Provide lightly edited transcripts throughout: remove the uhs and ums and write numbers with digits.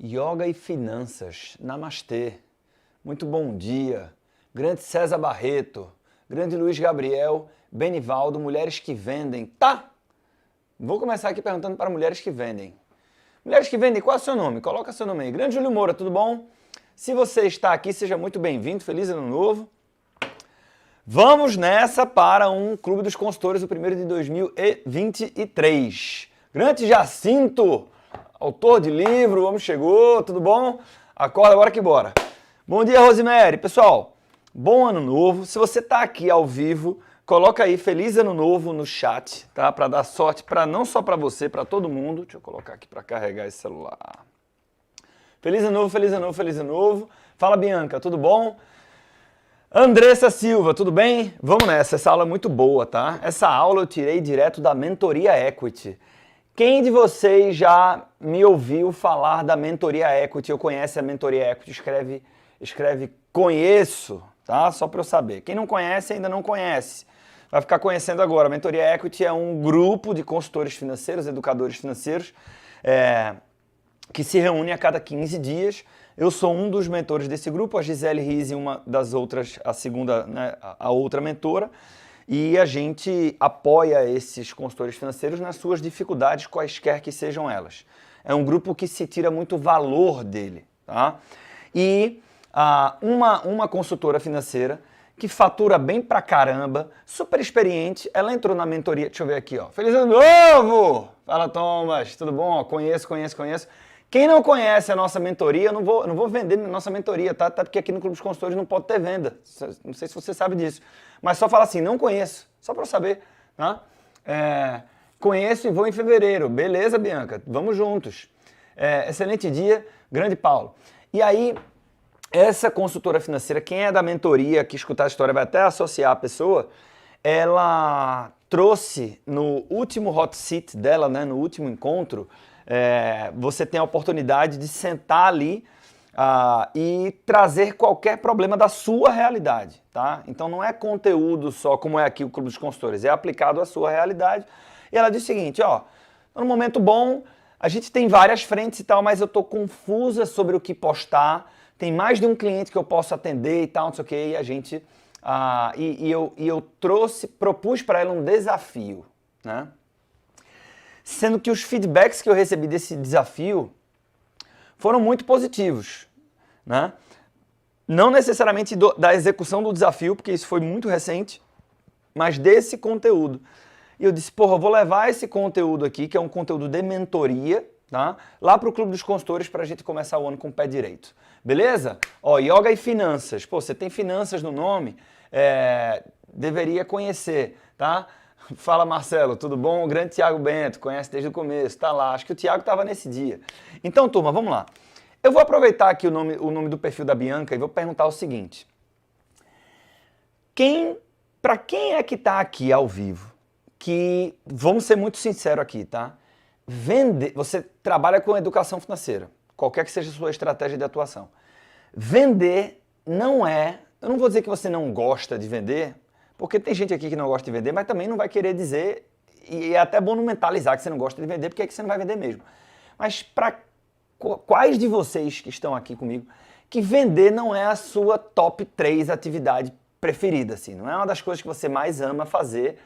Yoga e finanças. Namastê. Muito bom dia. Grande César Barreto. Grande Luiz Gabriel. Benivaldo. Mulheres que vendem. Tá! Vou começar aqui perguntando para mulheres que vendem. Mulheres que vendem, qual é o seu nome? Coloca seu nome aí. Grande Júlio Moura, tudo bom? Se você está aqui, seja muito bem-vindo. Feliz ano novo. Vamos nessa para um Clube dos Consultores, o primeiro de 2023. Grande Jacinto, autor de livro, o homem chegou, tudo bom? Acorda, bora que bora. Bom dia, Rosemary. Pessoal, bom ano novo. Se você está aqui ao vivo, coloca aí Feliz Ano Novo no chat, tá? Para dar sorte, não só para você, para todo mundo. Deixa eu colocar aqui para carregar esse celular. Feliz Ano Novo, Feliz Ano Novo, Feliz Ano Novo. Fala, Bianca, tudo bom? Andressa Silva, tudo bem? Vamos nessa, essa aula é muito boa, tá? Essa aula eu tirei direto da Mentoria Equity. Quem de vocês já me ouviu falar da Mentoria Equity ou conhece a Mentoria Equity? Escreve conheço, tá? Só para eu saber. Quem não conhece, ainda não conhece. Vai ficar conhecendo agora. A Mentoria Equity é um grupo de consultores financeiros, educadores financeiros, que se reúne a cada 15 dias. Eu sou um dos mentores desse grupo, a Gisele Rizzi, uma das outras, a segunda, né, a outra mentora. E a gente apoia esses consultores financeiros nas suas dificuldades, quaisquer que sejam elas. É um grupo que se tira muito valor dele, tá? E uma consultora financeira que fatura bem pra caramba, super experiente, ela entrou na mentoria, deixa eu ver aqui, ó. Feliz Ano Novo! Fala, Thomas, tudo bom? Conheço. Quem não conhece a nossa mentoria, eu não vou vender nossa mentoria, tá? Até porque aqui no Clube dos Consultores não pode ter venda. Não sei se você sabe disso. Mas só fala assim, não conheço, só para eu saber, tá? Conheço e vou em fevereiro. Beleza, Bianca? Vamos juntos. Excelente dia, grande Paulo. E aí, essa consultora financeira, quem é da mentoria, que escutar a história vai até associar a pessoa, ela trouxe no último hot seat dela, né, no último encontro, você tem a oportunidade de sentar ali e trazer qualquer problema da sua realidade, tá? Então não é conteúdo só como é aqui o Clube dos Consultores, é aplicado à sua realidade. E ela diz o seguinte, ó, num momento bom, a gente tem várias frentes e tal, mas eu tô confusa sobre o que postar, tem mais de um cliente que eu posso atender e tal, não sei o que, e a gente... eu propus para ela um desafio, né? Sendo que os feedbacks que eu recebi desse desafio foram muito positivos, né? Não necessariamente da execução do desafio, porque isso foi muito recente, mas desse conteúdo. E eu disse, porra, eu vou levar esse conteúdo aqui, que é um conteúdo de mentoria, tá? Lá para o Clube dos Consultores para a gente começar o ano com o pé direito. Beleza? Ó, yoga e finanças. Pô, você tem finanças no nome? Deveria conhecer, tá? Fala, Marcelo, tudo bom? O grande Tiago Bento, conhece desde o começo, tá lá. Acho que o Tiago estava nesse dia. Então, turma, vamos lá. Eu vou aproveitar aqui o nome do perfil da Bianca e vou perguntar o seguinte. Para quem é que está aqui ao vivo? Que, vamos ser muito sinceros aqui, tá? Você trabalha com educação financeira, qualquer que seja a sua estratégia de atuação. Vender não é... Eu não vou dizer que você não gosta de vender, porque tem gente aqui que não gosta de vender, mas também não vai querer dizer, e é até bom não mentalizar que você não gosta de vender, porque é que você não vai vender mesmo. Mas para quais de vocês que estão aqui comigo, que vender não é a sua top 3 atividade preferida, assim, não é uma das coisas que você mais ama fazer?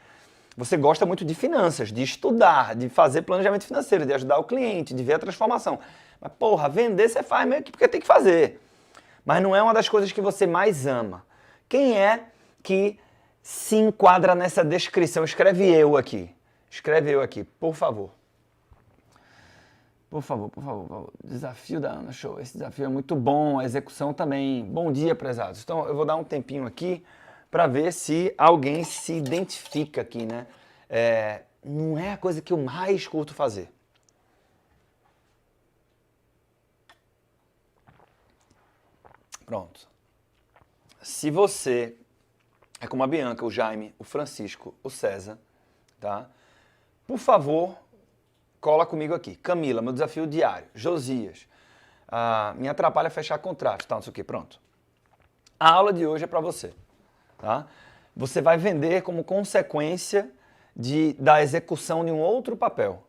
Você gosta muito de finanças, de estudar, de fazer planejamento financeiro, de ajudar o cliente, de ver a transformação. Mas, porra, vender você faz meio que porque tem que fazer. Mas não é uma das coisas que você mais ama. Quem é que se enquadra nessa descrição? Escreve eu aqui. Escreve eu aqui, por favor. Por favor. Desafio da Ana, show. Esse desafio é muito bom, a execução também. Bom dia, prezados. Então, eu vou dar um tempinho aqui para ver se alguém se identifica aqui, né? Não é a coisa que eu mais curto fazer. Pronto. Se você é como a Bianca, o Jaime, o Francisco, o César, tá? Por favor, cola comigo aqui. Camila, meu desafio diário. Josias, me atrapalha fechar contrato, tá? Não sei o que, pronto. A aula de hoje é para você, tá? Você vai vender como consequência da execução de um outro papel.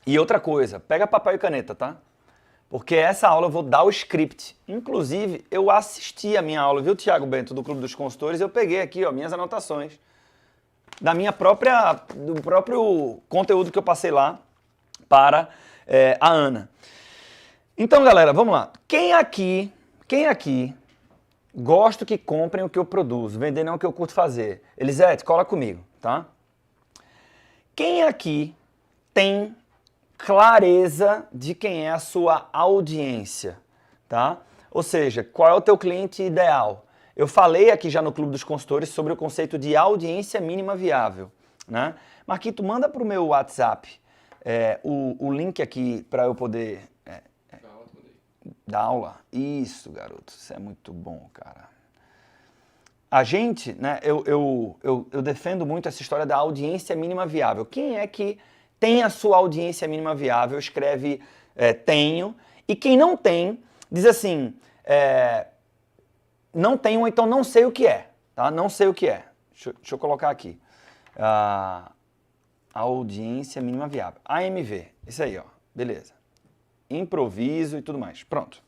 E outra coisa, pega papel e caneta, tá? porque essa aula eu vou dar o script. Inclusive, eu assisti a minha aula, viu, Thiago Bento, do Clube dos Consultores, eu peguei aqui, ó, minhas anotações da minha do próprio conteúdo que eu passei lá para a Ana. Então, galera, vamos lá. Quem aqui gosta que comprem o que eu produzo? Vender não é o que eu curto fazer. Elisete, cola comigo, tá? Quem aqui tem clareza de quem é a sua audiência, tá? Ou seja, qual é o teu cliente ideal? Eu falei aqui já no Clube dos Consultores sobre o conceito de audiência mínima viável, né? Marquito, manda para o meu WhatsApp o link aqui para eu poder... Da aula? Isso, garoto. Isso é muito bom, cara. A gente, né, eu defendo muito essa história da audiência mínima viável. Quem é que tem a sua audiência mínima viável? Escreve tenho. E quem não tem, diz assim, não tenho ou então não sei o que é. Tá? Não sei o que é. Deixa eu colocar aqui. Audiência mínima viável. AMV. Isso aí, ó. Beleza. Improviso e tudo mais. Pronto.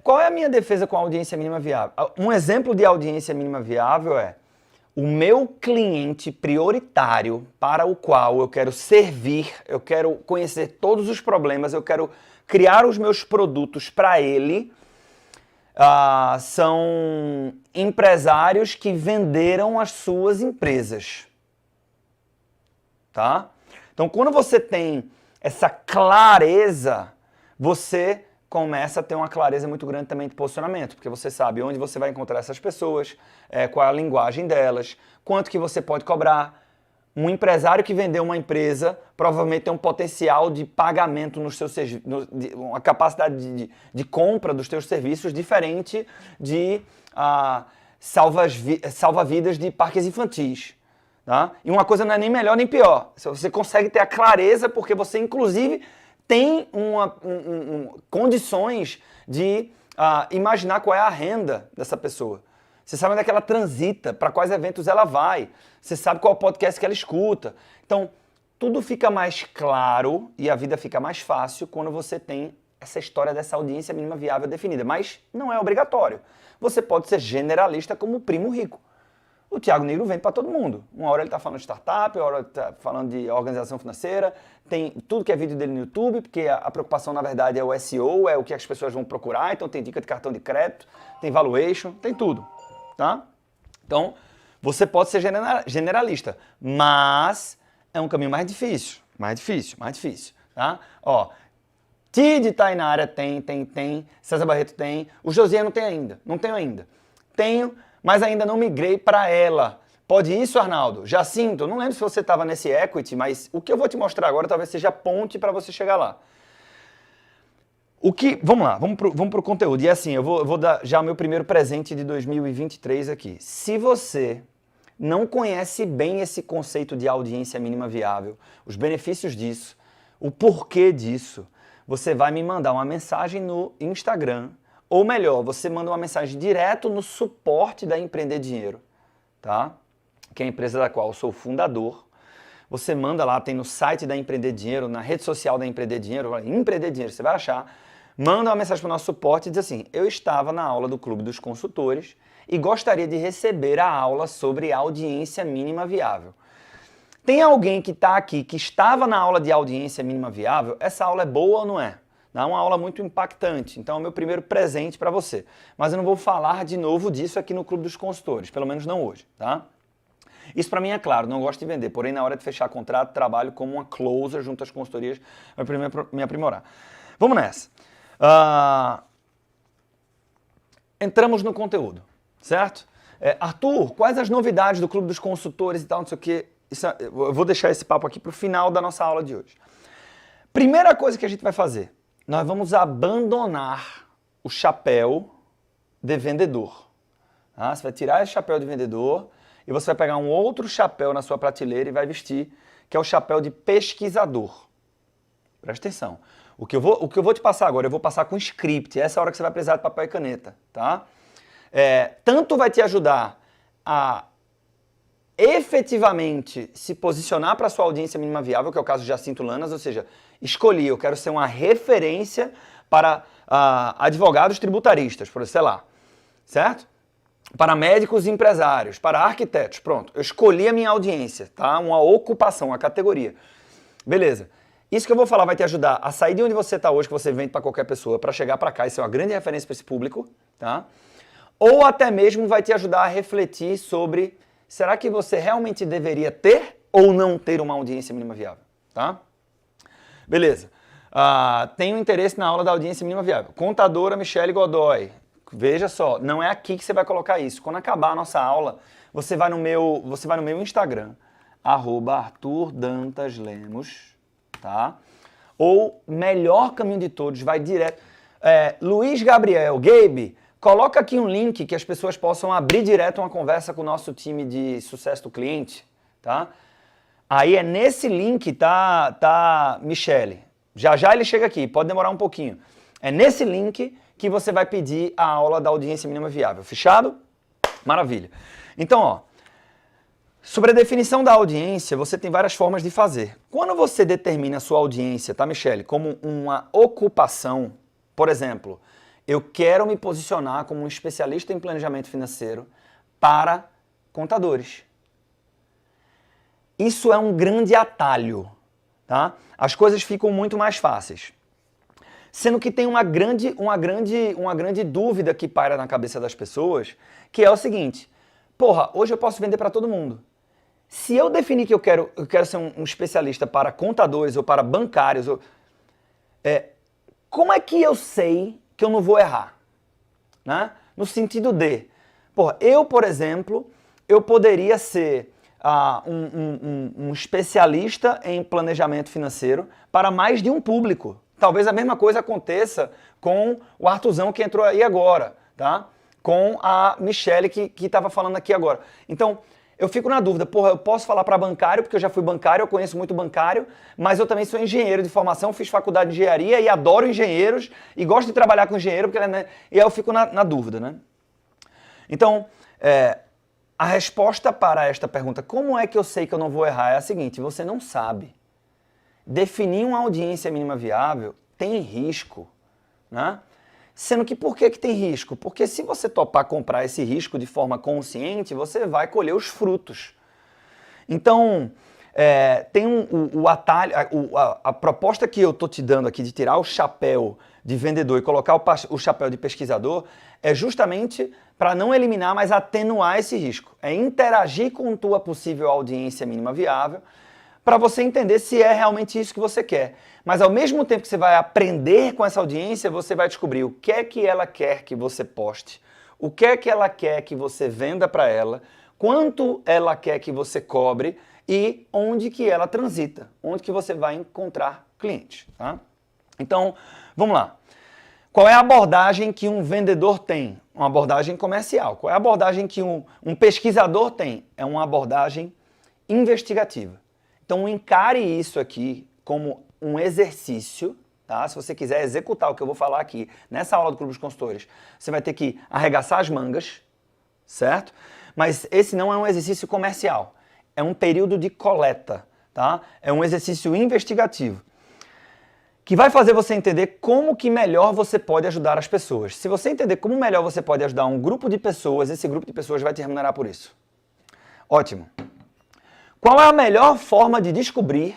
Qual é a minha defesa com a audiência mínima viável? Um exemplo de audiência mínima viável é o meu cliente prioritário para o qual eu quero servir, eu quero conhecer todos os problemas, eu quero criar os meus produtos para ele, são empresários que venderam as suas empresas. Tá? Então, quando você tem essa clareza, você começa a ter uma clareza muito grande também de posicionamento, porque você sabe onde você vai encontrar essas pessoas, qual é a linguagem delas, quanto que você pode cobrar. Um empresário que vendeu uma empresa provavelmente tem um potencial de pagamento nos seus uma capacidade de compra dos seus serviços diferente de salva-vidas de parques infantis. Tá? E uma coisa não é nem melhor nem pior. Você consegue ter a clareza porque você, inclusive, tem condições de imaginar qual é a renda dessa pessoa. Você sabe onde é que ela transita, para quais eventos ela vai. Você sabe qual é o podcast que ela escuta. Então, tudo fica mais claro e a vida fica mais fácil quando você tem essa história dessa audiência mínima viável definida. Mas não é obrigatório. Você pode ser generalista como o primo rico. O Thiago Negro vende para todo mundo. Uma hora ele está falando de startup, uma hora ele está falando de organização financeira, tem tudo que é vídeo dele no YouTube, porque a preocupação, na verdade, é o SEO, é o que as pessoas vão procurar, então tem dica de cartão de crédito, tem valuation, tem tudo, tá? Então, você pode ser generalista, mas é um caminho mais difícil, tá? Ó, Tid Tainara tem, César Barreto tem, o José não tem ainda, não tenho ainda. Tenho, mas ainda não migrei para ela. Pode isso, Arnaldo? Jacinto, não lembro se você estava nesse equity, mas o que eu vou te mostrar agora talvez seja a ponte para você chegar lá. Vamos lá, vamos pro conteúdo. E assim, eu vou dar já o meu primeiro presente de 2023 aqui. Se você não conhece bem esse conceito de audiência mínima viável, os benefícios disso, o porquê disso, você vai me mandar uma mensagem no Instagram. Ou melhor, você manda uma mensagem direto no suporte da Empreender Dinheiro, tá? Que é a empresa da qual eu sou o fundador. Você manda lá, tem no site da Empreender Dinheiro, na rede social da Empreender Dinheiro, Empreender Dinheiro, você vai achar. Manda uma mensagem para o nosso suporte e diz assim, eu estava na aula do Clube dos Consultores e gostaria de receber a aula sobre audiência mínima viável. Tem alguém que está aqui, que estava na aula de audiência mínima viável? Essa aula é boa ou não é? É uma aula muito impactante, então é o meu primeiro presente para você. Mas eu não vou falar de novo disso aqui no Clube dos Consultores, pelo menos não hoje, tá? Isso para mim é claro, não gosto de vender, porém na hora de fechar contrato, trabalho como uma closer junto às consultorias para me aprimorar. Vamos nessa. Entramos no conteúdo, certo? Arthur, quais as novidades do Clube dos Consultores e tal, não sei o quê. Eu vou deixar esse papo aqui para o final da nossa aula de hoje. Primeira coisa que a gente vai fazer, nós vamos abandonar o chapéu de vendedor. Tá? Você vai tirar esse chapéu de vendedor e você vai pegar um outro chapéu na sua prateleira e vai vestir, que é o chapéu de pesquisador. Presta atenção. O que eu vou te passar agora, eu vou passar com script. Essa é a hora que você vai precisar de papel e caneta. Tá? Tanto vai te ajudar a efetivamente se posicionar para a sua audiência mínima viável, que é o caso de Jacinto Lanas, ou seja, escolhi, eu quero ser uma referência para advogados tributaristas, por sei lá, certo? Para médicos e empresários, para arquitetos, pronto. Eu escolhi a minha audiência, tá? Uma ocupação, uma categoria. Beleza. Isso que eu vou falar vai te ajudar a sair de onde você está hoje, que você vende para qualquer pessoa, para chegar para cá e ser uma grande referência para esse público, tá? Ou até mesmo vai te ajudar a refletir sobre, será que você realmente deveria ter ou não ter uma audiência mínima viável, tá? Beleza. Tenho interesse na aula da audiência mínima viável. Contadora Michele Godoy. Veja só, não é aqui que você vai colocar isso. Quando acabar a nossa aula, você vai no meu Instagram, @ArthurDantasLemos, tá? Ou melhor caminho de todos, vai direto. Luiz Gabriel, Gabe, coloca aqui um link que as pessoas possam abrir direto uma conversa com o nosso time de sucesso do cliente, tá? Aí é nesse link, tá Michele. Já já ele chega aqui, pode demorar um pouquinho. É nesse link que você vai pedir a aula da audiência mínima viável. Fechado? Maravilha. Então, ó, sobre a definição da audiência, você tem várias formas de fazer. Quando você determina a sua audiência, tá, Michele, como uma ocupação, por exemplo, eu quero me posicionar como um especialista em planejamento financeiro para contadores. Isso é um grande atalho, tá? As coisas ficam muito mais fáceis. Sendo que tem uma grande dúvida que paira na cabeça das pessoas, que é o seguinte: porra, hoje eu posso vender para todo mundo. Se eu definir que eu quero ser um especialista para contadores ou para bancários, como é que eu sei que eu não vou errar? Né? No sentido de, porra, eu, por exemplo, eu poderia ser um especialista em planejamento financeiro para mais de um público. Talvez a mesma coisa aconteça com o Arthurzão que entrou aí agora, tá? Com a Michele que estava falando aqui agora. Então, eu fico na dúvida, porra, eu posso falar para bancário, porque eu já fui bancário, eu conheço muito bancário, mas eu também sou engenheiro de formação, fiz faculdade de engenharia e adoro engenheiros e gosto de trabalhar com engenheiro, porque, né, e aí eu fico na dúvida, né? Então, a resposta para esta pergunta, como é que eu sei que eu não vou errar, é a seguinte: você não sabe. Definir uma audiência mínima viável tem risco, né? Sendo que por que tem risco? Porque se você topar comprar esse risco de forma consciente, você vai colher os frutos. Então, tem o atalho, a proposta que eu estou te dando aqui de tirar o chapéu de vendedor e colocar o chapéu de pesquisador é justamente para não eliminar, mas atenuar esse risco. É interagir com tua possível audiência mínima viável para você entender se é realmente isso que você quer. Mas ao mesmo tempo que você vai aprender com essa audiência, você vai descobrir o que é que ela quer que você poste, o que é que ela quer que você venda para ela, quanto ela quer que você cobre e onde que ela transita, onde que você vai encontrar clientes, tá? Então, vamos lá. Qual é a abordagem que um vendedor tem? Uma abordagem comercial. Qual é a abordagem que um pesquisador tem? É uma abordagem investigativa. Então, encare isso aqui como um exercício, tá? Se você quiser executar o que eu vou falar aqui nessa aula do Clube dos Consultores, você vai ter que arregaçar as mangas, certo? Mas esse não é um exercício comercial. É um período de coleta, tá? É um exercício investigativo que vai fazer você entender como que melhor você pode ajudar as pessoas. Se você entender como melhor você pode ajudar um grupo de pessoas, esse grupo de pessoas vai te remunerar por isso. Ótimo. Qual é a melhor forma de descobrir?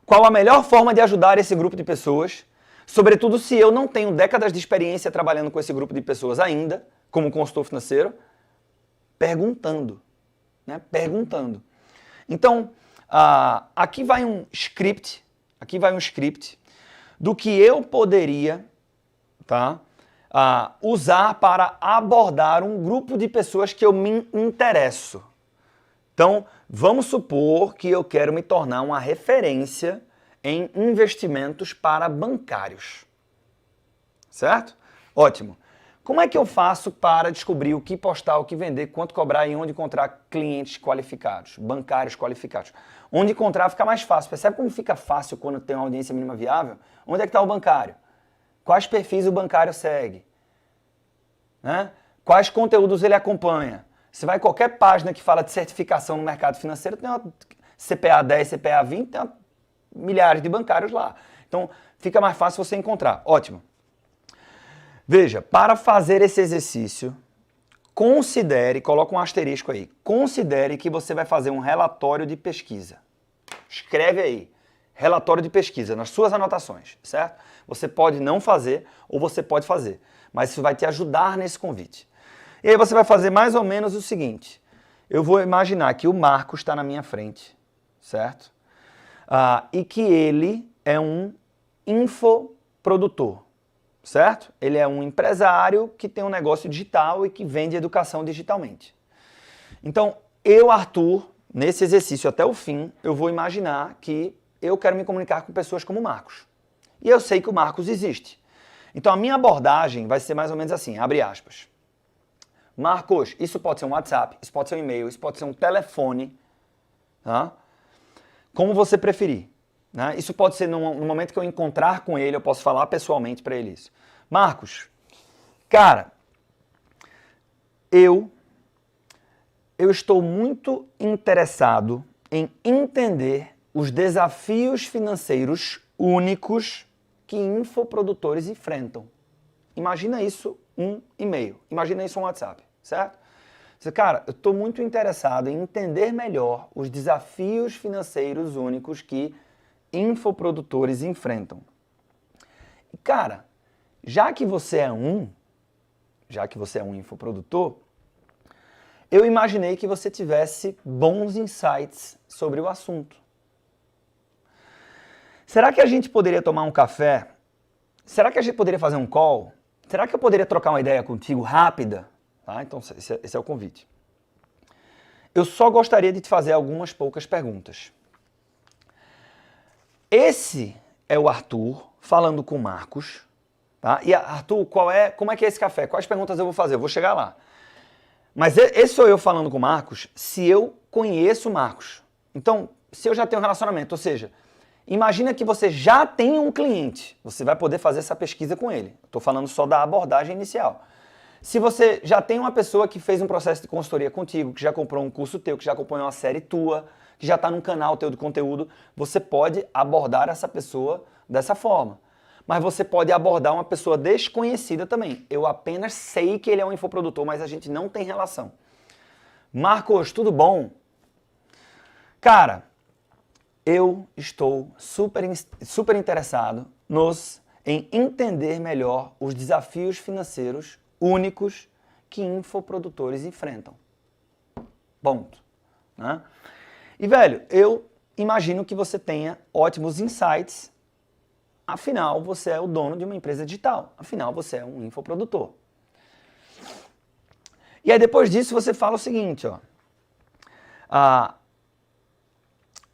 Qual a melhor forma de ajudar esse grupo de pessoas? Sobretudo se eu não tenho décadas de experiência trabalhando com esse grupo de pessoas ainda, como consultor financeiro, perguntando, né? Perguntando. Então, aqui vai um script do que eu poderia, tá, usar para abordar um grupo de pessoas que eu me interesso. Então, vamos supor que eu quero me tornar uma referência em investimentos para bancários. Certo? Ótimo. Como é que eu faço para descobrir o que postar, o que vender, quanto cobrar e onde encontrar clientes qualificados, bancários qualificados? Onde encontrar fica mais fácil. Percebe como fica fácil quando tem uma audiência mínima viável? Onde é que está o bancário? Quais perfis o bancário segue? Né? Quais conteúdos ele acompanha? Você vai em qualquer página que fala de certificação no mercado financeiro, tem uma CPA 10, CPA 20, tem milhares de bancários lá. Então, fica mais fácil você encontrar. Ótimo. Veja, para fazer esse exercício, considere, coloca um asterisco aí, considere que você vai fazer um relatório de pesquisa. Escreve aí, relatório de pesquisa, nas suas anotações, certo? Você pode não fazer ou você pode fazer, mas isso vai te ajudar nesse convite. E aí você vai fazer mais ou menos o seguinte, eu vou imaginar que o Marcos está na minha frente, certo? E que ele é um infoprodutor, certo? Ele é um empresário que tem um negócio digital e que vende educação digitalmente. Então, eu, Arthur, nesse exercício até o fim, eu vou imaginar que eu quero me comunicar com pessoas como o Marcos. E eu sei que o Marcos existe. Então, a minha abordagem vai ser mais ou menos assim, abre aspas. Marcos, isso pode ser um WhatsApp, isso pode ser um e-mail, isso pode ser um telefone, tá? Como você preferir. Né? Isso pode ser no momento que eu encontrar com ele, eu posso falar pessoalmente para ele isso. Marcos, cara, eu estou muito interessado em entender os desafios financeiros únicos que infoprodutores enfrentam. Imagina isso um e-mail, imagina isso um WhatsApp, certo? Cara, eu estou muito interessado em entender melhor os desafios financeiros únicos que infoprodutores enfrentam. E, cara, já que você é um infoprodutor, eu imaginei que você tivesse bons insights sobre o assunto. Será que a gente poderia tomar um café? Será que a gente poderia fazer um call? Será que eu poderia trocar uma ideia contigo rápida? Tá? Então, esse é o convite. Eu só gostaria de te fazer algumas poucas perguntas. Esse é o Arthur falando com o Marcos. Tá? E Arthur, como é que é esse café? Quais perguntas eu vou fazer? Eu vou chegar lá. Mas esse sou eu falando com o Marcos se eu conheço o Marcos. Então, se eu já tenho um relacionamento, ou seja, imagina que você já tem um cliente. Você vai poder fazer essa pesquisa com ele. Estou falando só da abordagem inicial. Se você já tem uma pessoa que fez um processo de consultoria contigo, que já comprou um curso teu, que já acompanhou uma série tua, que já está num canal teu de conteúdo, você pode abordar essa pessoa dessa forma. Mas você pode abordar uma pessoa desconhecida também. Eu apenas sei que ele é um infoprodutor, mas a gente não tem relação. Marcos, tudo bom? Cara, eu estou super interessado em entender melhor os desafios financeiros únicos que infoprodutores enfrentam. Ponto. Né? E, velho, eu imagino que você tenha ótimos insights. Afinal, você é o dono de uma empresa digital. Afinal, você é um infoprodutor. E aí, depois disso, você fala o seguinte, ó.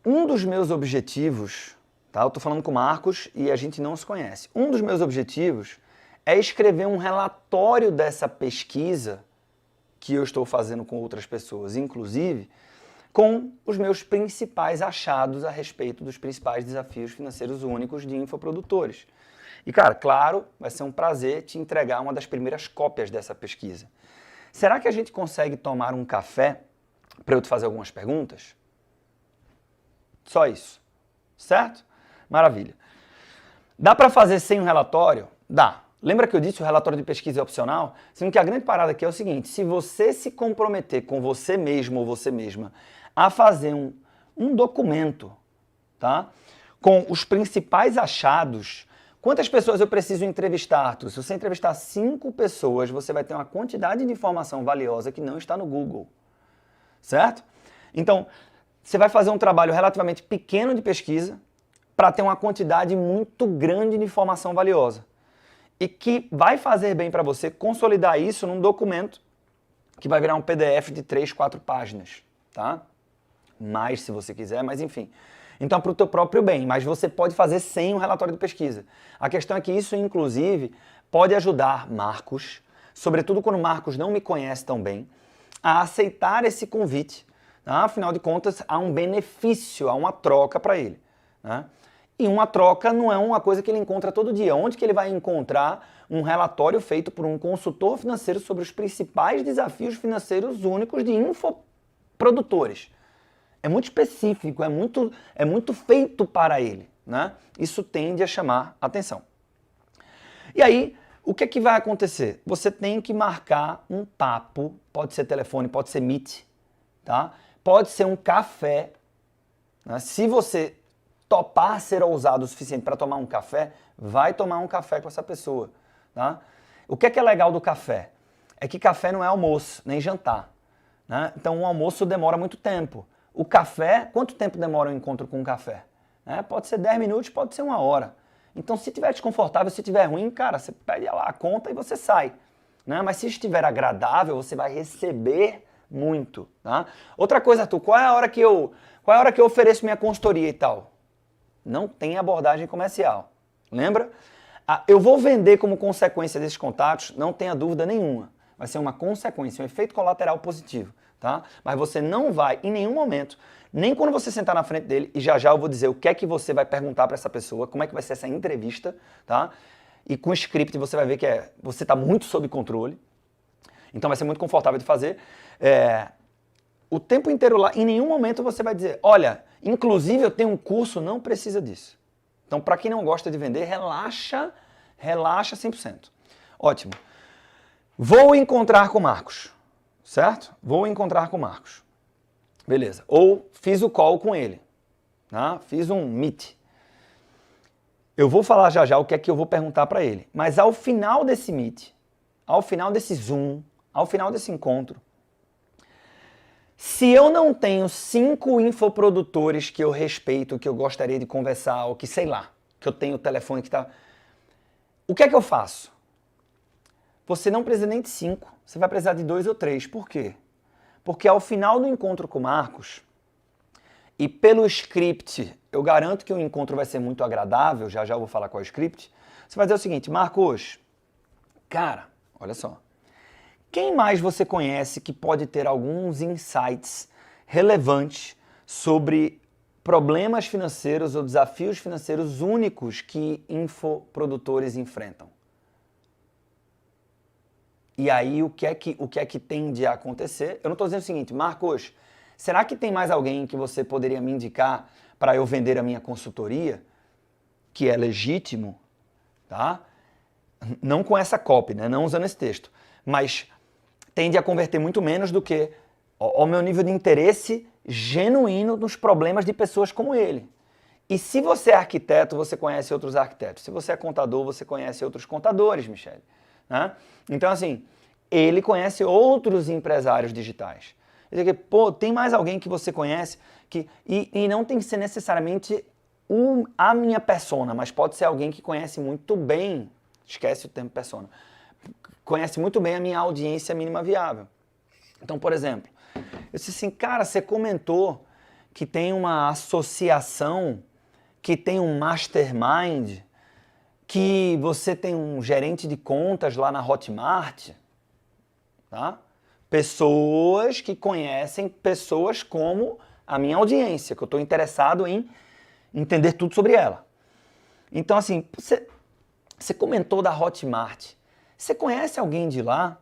Um dos meus objetivos, tá? Eu estou falando com o Marcos e a gente não se conhece. Um dos meus objetivos é escrever um relatório dessa pesquisa que eu estou fazendo com outras pessoas, inclusive com os meus principais achados a respeito dos principais desafios financeiros únicos de infoprodutores. E, cara, claro, vai ser um prazer te entregar uma das primeiras cópias dessa pesquisa. Será que a gente consegue tomar um café para eu te fazer algumas perguntas? Só isso, certo? Maravilha. Dá para fazer sem um relatório? Dá. Lembra que eu disse que o relatório de pesquisa é opcional? Sendo que a grande parada aqui é o seguinte, se você se comprometer com você mesmo ou você mesma a fazer um documento, tá? Com os principais achados, quantas pessoas eu preciso entrevistar, Arthur? Se você entrevistar 5 pessoas, você vai ter uma quantidade de informação valiosa que não está no Google, certo? Então, você vai fazer um trabalho relativamente pequeno de pesquisa para ter uma quantidade muito grande de informação valiosa. E que vai fazer bem para você consolidar isso num documento que vai virar um PDF de 3, 4 páginas, tá? Mais se você quiser, mas enfim. Então, para o teu próprio bem, mas você pode fazer sem um relatório de pesquisa. A questão é que isso, inclusive, pode ajudar Marcos, sobretudo quando Marcos não me conhece tão bem, a aceitar esse convite. Tá? Afinal de contas, há um benefício, há uma troca para ele. Né? E uma troca não é uma coisa que ele encontra todo dia. Onde que ele vai encontrar um relatório feito por um consultor financeiro sobre os principais desafios financeiros únicos de infoprodutores. É muito específico, é muito feito para ele, né? Isso tende a chamar atenção. E aí, o que é que vai acontecer? Você tem que marcar um papo, pode ser telefone, pode ser Meet, tá? Pode ser um café, né? Se você topar ser ousado o suficiente para tomar um café, vai tomar um café com essa pessoa, tá? O que é legal do café? É que café não é almoço, nem jantar, né? Então um almoço demora muito tempo. O café, quanto tempo demora um encontro com um café? Pode ser 10 minutos, pode ser 1 hora. Então se estiver desconfortável, se estiver ruim, cara, você pede lá a conta e você sai, né? Mas se estiver agradável, você vai receber muito, tá? Outra coisa, Arthur, qual é a hora que eu ofereço minha consultoria e tal? Não tem abordagem comercial. Lembra? Eu vou vender como consequência desses contatos, não tenha dúvida nenhuma. Vai ser uma consequência, um efeito colateral positivo, tá? Mas você não vai, em nenhum momento, nem quando você sentar na frente dele, e já eu vou dizer o que é que você vai perguntar para essa pessoa, como é que vai ser essa entrevista, tá? E com o script você vai ver que você está muito sob controle, então vai ser muito confortável de fazer. O tempo inteiro lá, em nenhum momento você vai dizer, olha, inclusive eu tenho um curso, não precisa disso. Então, para quem não gosta de vender, relaxa 100%. Ótimo. Vou encontrar com o Marcos, certo? Vou encontrar com o Marcos. Beleza. Ou fiz o call com ele, tá? Fiz um meet. Eu vou falar já o que é que eu vou perguntar para ele. Mas ao final desse meet, ao final desse Zoom, ao final desse encontro, se eu não tenho 5 infoprodutores que eu respeito, que eu gostaria de conversar, ou que sei lá, que eu tenho o telefone que tá... O que é que eu faço? Você não precisa nem de 5, você vai precisar de 2 ou 3. Por quê? Porque ao final do encontro com o Marcos, e pelo script, eu garanto que o encontro vai ser muito agradável, já eu vou falar qual é o script, você vai dizer o seguinte, Marcos, cara, olha só, quem mais você conhece que pode ter alguns insights relevantes sobre problemas financeiros ou desafios financeiros únicos que infoprodutores enfrentam? E aí, o que é que tende a acontecer? Eu não estou dizendo o seguinte, Marcos, será que tem mais alguém que você poderia me indicar para eu vender a minha consultoria? Que é legítimo, tá? Não com essa copy, né? Não usando esse texto, mas tende a converter muito menos do que ao meu nível de interesse genuíno nos problemas de pessoas como ele. E se você é arquiteto, você conhece outros arquitetos. Se você é contador, você conhece outros contadores, Michele. Né? Então, assim, ele conhece outros empresários digitais. Pô, tem mais alguém que você conhece e não tem que ser necessariamente a minha persona, mas pode ser alguém que conhece muito bem, esquece o termo persona, conhece muito bem a minha audiência mínima viável. Então, por exemplo, eu disse assim, cara, você comentou que tem uma associação, que tem um mastermind, que você tem um gerente de contas lá na Hotmart, tá? Pessoas que conhecem pessoas como a minha audiência, que eu estou interessado em entender tudo sobre ela. Então, assim, você comentou da Hotmart. Você conhece alguém de lá?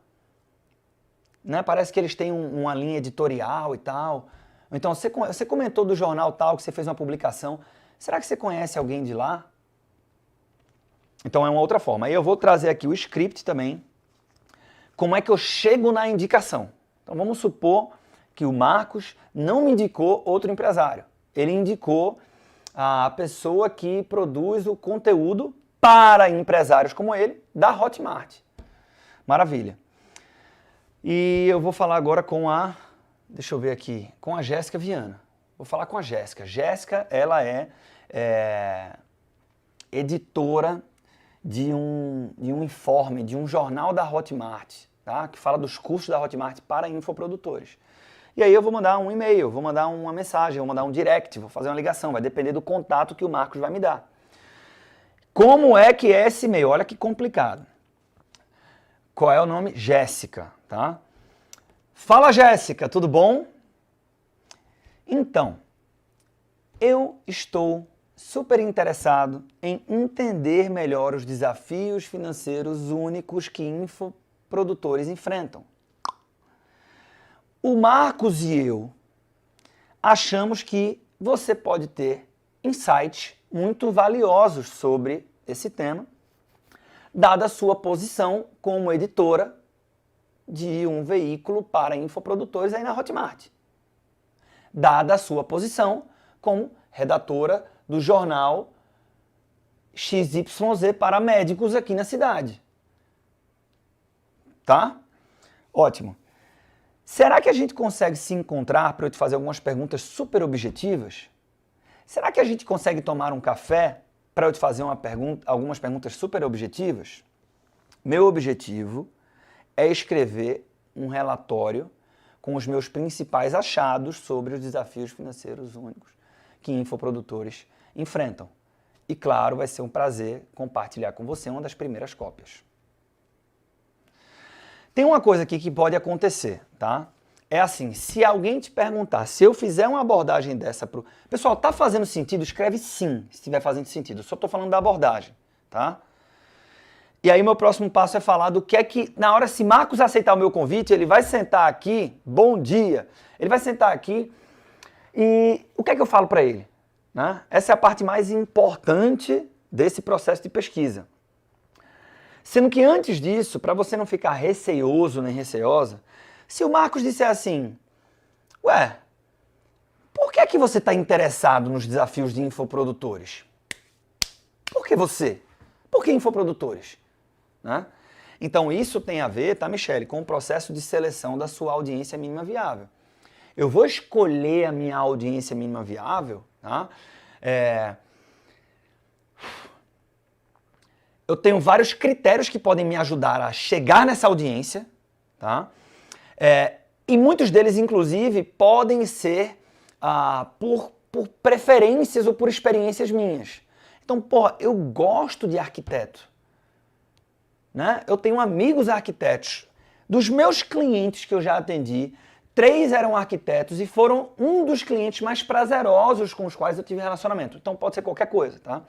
Né? Parece que eles têm uma linha editorial e tal. Então, você comentou do jornal tal, que você fez uma publicação. Será que você conhece alguém de lá? Então, é uma outra forma. Aí eu vou trazer aqui o script também. Como é que eu chego na indicação? Então, vamos supor que o Marcos não me indicou outro empresário. Ele indicou a pessoa que produz o conteúdo para empresários como ele, da Hotmart. Maravilha. E eu vou falar agora com deixa eu ver aqui, com a Jéssica Viana. Vou falar com a Jéssica. Jéssica, ela é editora de um informe, de um jornal da Hotmart, tá? Que fala dos cursos da Hotmart para infoprodutores. E aí eu vou mandar um e-mail, vou mandar uma mensagem, vou mandar um direct, vou fazer uma ligação, vai depender do contato que o Marcos vai me dar. Como é que é esse e-mail? Olha que complicado. Qual é o nome? Jéssica, tá? Fala, Jéssica, tudo bom? Então, eu estou super interessado em entender melhor os desafios financeiros únicos que infoprodutores enfrentam. O Marcos e eu achamos que você pode ter insights muito valiosos sobre esse tema, dada a sua posição como editora de um veículo para infoprodutores aí na Hotmart, dada a sua posição como redatora do jornal XYZ para médicos aqui na cidade. Tá? Ótimo. Será que a gente consegue se encontrar para eu te fazer algumas perguntas super objetivas? Será que a gente consegue tomar um café para eu te fazer algumas perguntas super objetivas? Meu objetivo é escrever um relatório com os meus principais achados sobre os desafios financeiros únicos que infoprodutores enfrentam. E claro, vai ser um prazer compartilhar com você uma das primeiras cópias. Tem uma coisa aqui que pode acontecer, tá? É assim, se alguém te perguntar, se eu fizer uma abordagem dessa pro... Pessoal, tá fazendo sentido? Escreve sim, se estiver fazendo sentido. Eu só tô falando da abordagem, tá? E aí meu próximo passo é falar do que é que, na hora, se Marcos aceitar o meu convite, ele vai sentar aqui, bom dia, ele vai sentar aqui e o que é que eu falo para ele? Né? Essa é a parte mais importante desse processo de pesquisa. Sendo que antes disso, para você não ficar receoso nem receosa, se o Marcos disser assim, ué, por que é que você está interessado nos desafios de infoprodutores? Por que você? Por que infoprodutores? Né? Então isso tem a ver, tá, Michele, com o processo de seleção da sua audiência mínima viável. Eu vou escolher a minha audiência mínima viável, tá? Eu tenho vários critérios que podem me ajudar a chegar nessa audiência, tá? E muitos deles, inclusive, podem ser por preferências ou por experiências minhas. Então, porra, eu gosto de arquiteto, né? Eu tenho amigos arquitetos. Dos meus clientes que eu já atendi, 3 eram arquitetos e foram um dos clientes mais prazerosos com os quais eu tive relacionamento. Então pode ser qualquer coisa, tá?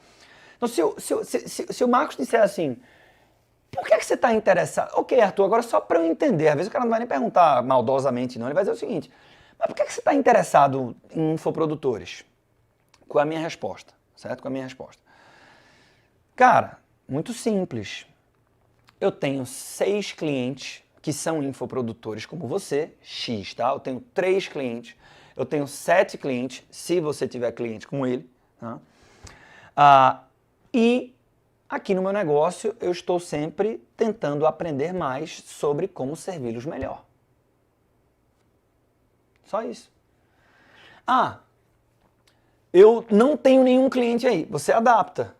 Então se o Marcos disser assim, por que você está interessado? Ok, Arthur, agora só para eu entender, às vezes o cara não vai nem perguntar maldosamente não, ele vai dizer o seguinte, mas por que você está interessado em infoprodutores? Qual é a minha resposta? Certo? Qual é a minha resposta? Cara, muito simples. Eu tenho 6 clientes que são infoprodutores como você, X, tá? Eu tenho 3 clientes, eu tenho 7 clientes, se você tiver cliente como ele, tá? E aqui no meu negócio eu estou sempre tentando aprender mais sobre como servi-los melhor. Só isso. Eu não tenho nenhum cliente aí, você adapta.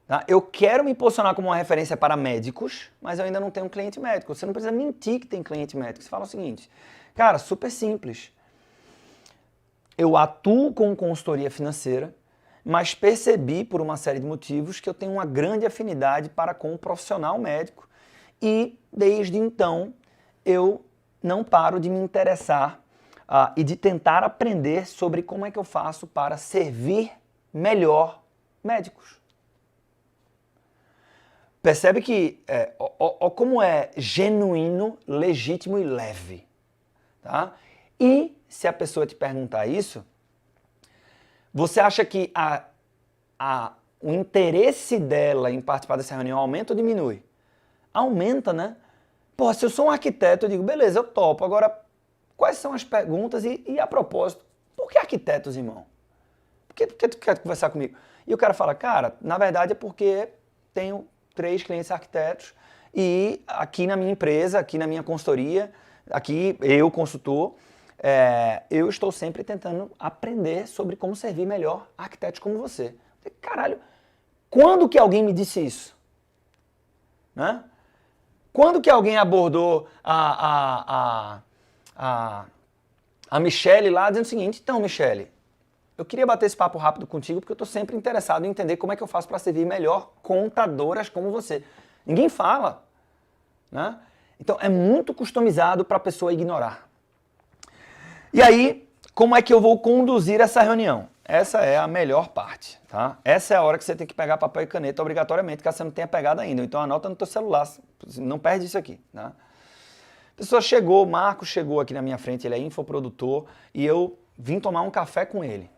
Tá? Eu quero me posicionar como uma referência para médicos, mas eu ainda não tenho um cliente médico. Você não precisa mentir que tem cliente médico. Você fala o seguinte, cara, super simples. Eu atuo com consultoria financeira, mas percebi por uma série de motivos que eu tenho uma grande afinidade para com um profissional médico e desde então eu não paro de me interessar e de tentar aprender sobre como é que eu faço para servir melhor médicos. Percebe que como é genuíno, legítimo e leve. Tá? E se a pessoa te perguntar isso, você acha que o interesse dela em participar dessa reunião aumenta ou diminui? Aumenta, né? Pô, se eu sou um arquiteto, eu digo, beleza, eu topo. Agora, quais são as perguntas? E a propósito, por que arquitetos, irmão? Por que tu quer conversar comigo? E o cara fala, cara, na verdade é porque tenho 3 clientes arquitetos e aqui na minha empresa, aqui na minha consultoria, aqui eu, consultor, eu estou sempre tentando aprender sobre como servir melhor arquitetos como você. Caralho, quando que alguém me disse isso? Né? Quando que alguém abordou a Michele lá dizendo o seguinte, então Michele, eu queria bater esse papo rápido contigo porque eu estou sempre interessado em entender como é que eu faço para servir melhor contadoras como você. Ninguém fala. Né? Então é muito customizado para a pessoa ignorar. E aí, como é que eu vou conduzir essa reunião? Essa é a melhor parte, tá? Essa é a hora que você tem que pegar papel e caneta obrigatoriamente, caso você não tenha pegado ainda. Então anota no teu celular, não perde isso aqui, tá? A pessoa chegou, o Marcos chegou aqui na minha frente, ele é infoprodutor, e eu vim tomar um café com ele.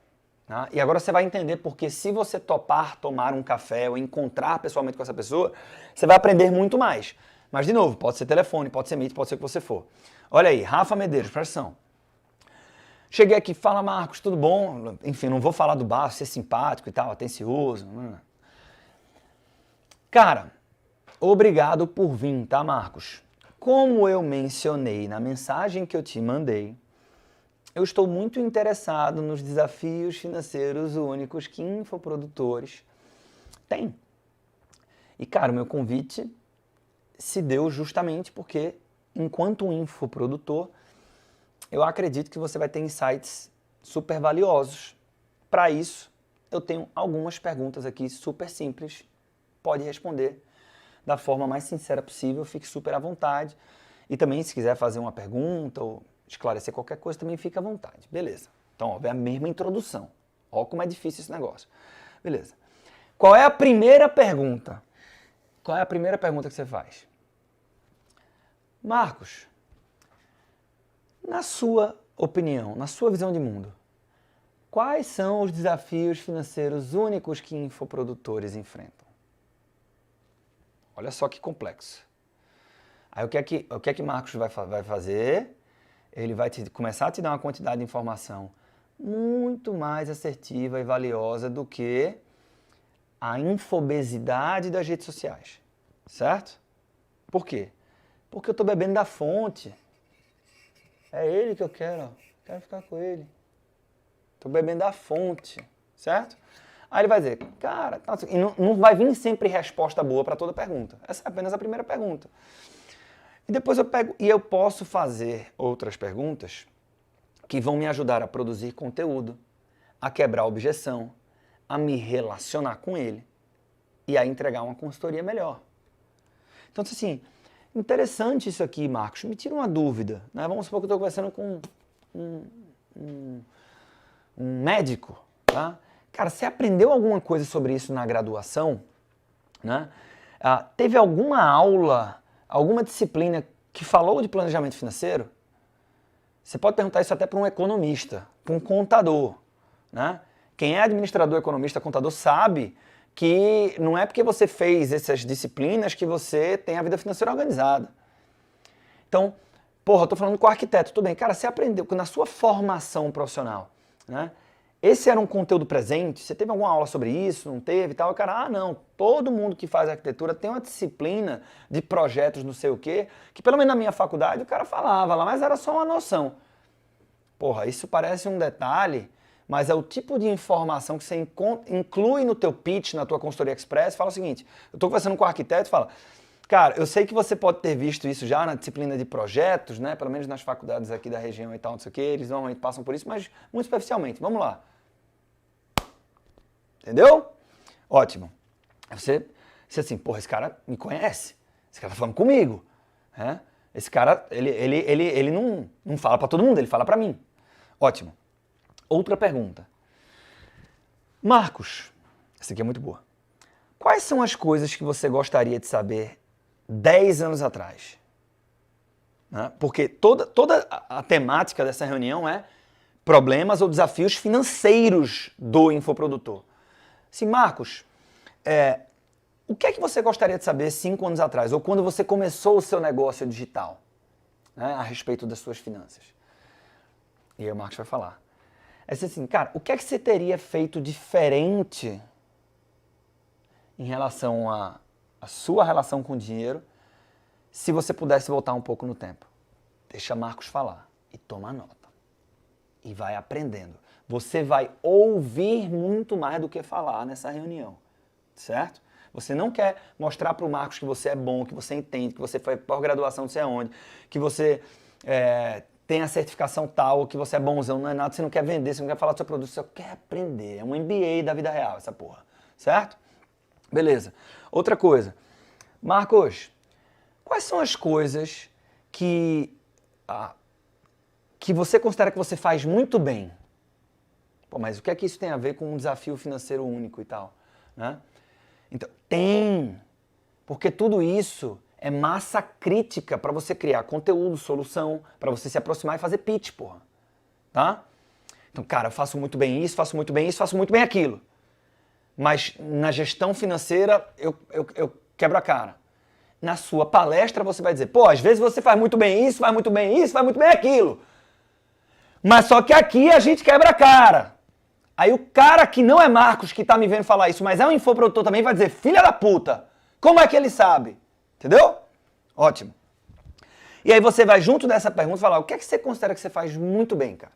Tá? E agora você vai entender porque se você topar tomar um café ou encontrar pessoalmente com essa pessoa, você vai aprender muito mais. Mas, de novo, pode ser telefone, pode ser Meet, pode ser o que você for. Olha aí, Rafa Medeiros, presta atenção. Cheguei aqui, fala Marcos, tudo bom? Enfim, não vou falar do bar, ser simpático e tal, atencioso. Cara, obrigado por vir, tá, Marcos? Como eu mencionei na mensagem que eu te mandei, eu estou muito interessado nos desafios financeiros únicos que infoprodutores têm. E, cara, o meu convite se deu justamente porque, enquanto infoprodutor, eu acredito que você vai ter insights super valiosos. Para isso, eu tenho algumas perguntas aqui super simples. Pode responder da forma mais sincera possível, fique super à vontade. E também, se quiser fazer uma pergunta ou esclarecer qualquer coisa, também fica à vontade. Beleza. Então, ó, é a mesma introdução. Ó como é difícil esse negócio. Beleza. Qual é a primeira pergunta? Qual é a primeira pergunta que você faz? Marcos, na sua opinião, na sua visão de mundo, quais são os desafios financeiros únicos que infoprodutores enfrentam? Olha só que complexo. Aí o que é que Marcos vai fazer? Ele vai começar a te dar uma quantidade de informação muito mais assertiva e valiosa do que a infobesidade das redes sociais. Certo? Por quê? Porque eu estou bebendo da fonte. É ele que eu quero, ó. Quero ficar com ele. Estou bebendo da fonte, certo? Aí ele vai dizer, cara, e não vai vir sempre resposta boa para toda pergunta. Essa é apenas a primeira pergunta. E depois eu pego e eu posso fazer outras perguntas que vão me ajudar a produzir conteúdo, a quebrar a objeção, a me relacionar com ele e a entregar uma consultoria melhor. Então, assim, interessante isso aqui, Marcos. Me tira uma dúvida, né? Vamos supor que eu estou conversando com um médico, tá? Cara, você aprendeu alguma coisa sobre isso na graduação? Né? Teve alguma aula, alguma disciplina que falou de planejamento financeiro? Você pode perguntar isso até para um economista, para um contador. Né? Quem é administrador, economista, contador sabe que não é porque você fez essas disciplinas que você tem a vida financeira organizada. Então, porra, eu tô falando com arquiteto, tudo bem. Cara, você aprendeu na sua formação profissional, né? Esse era um conteúdo presente? Você teve alguma aula sobre isso? Não teve e tal? O cara, não, todo mundo que faz arquitetura tem uma disciplina de projetos não sei o quê, que pelo menos na minha faculdade o cara falava lá, mas era só uma noção. Porra, isso parece um detalhe, mas é o tipo de informação que você inclui no teu pitch, na tua consultoria express. Fala o seguinte, eu tô conversando com o arquiteto e fala, cara, eu sei que você pode ter visto isso já na disciplina de projetos, né? Pelo menos nas faculdades aqui da região e tal, não sei o quê, eles normalmente passam por isso, mas muito superficialmente. Vamos lá. Entendeu? Ótimo. Você assim, porra, esse cara me conhece. Esse cara tá falando comigo. Né? Esse cara, ele não fala pra todo mundo, ele fala pra mim. Ótimo. Outra pergunta. Marcos, essa aqui é muito boa. Quais são as coisas que você gostaria de saber 10 anos atrás? Né? Porque toda a temática dessa reunião é problemas ou desafios financeiros do infoprodutor. Sim, Marcos, o que é que você gostaria de saber 5 anos atrás, ou quando você começou o seu negócio digital, né, a respeito das suas finanças? E aí o Marcos vai falar. É assim, cara, o que é que você teria feito diferente em relação à sua relação com o dinheiro se você pudesse voltar um pouco no tempo? Deixa Marcos falar e toma nota. E vai aprendendo. Você vai ouvir muito mais do que falar nessa reunião, certo? Você não quer mostrar para o Marcos que você é bom, que você entende, que você foi pós-graduação não sei aonde, que você tem a certificação tal, que você é bonzão, não é nada, você não quer vender, você não quer falar do seu produto, você só quer aprender. É um MBA da vida real essa porra, certo? Beleza. Outra coisa. Marcos, quais são as coisas que que você considera que você faz muito bem. Pô, mas o que é que isso tem a ver com um desafio financeiro único e tal? Né? Então, tem. Porque tudo isso é massa crítica para você criar conteúdo, solução, para você se aproximar e fazer pitch, porra. Tá? Então, cara, eu faço muito bem isso, faço muito bem isso, faço muito bem aquilo. Mas na gestão financeira, eu quebro a cara. Na sua palestra, você vai dizer, pô, às vezes você faz muito bem isso, faz muito bem isso, faz muito bem aquilo. Mas só que aqui a gente quebra a cara. Aí o cara que não é Marcos, que tá me vendo falar isso, mas é um infoprodutor também, vai dizer, filha da puta, como é que ele sabe? Entendeu? Ótimo. E aí você vai junto dessa pergunta falar, o que é que você considera que você faz muito bem, cara?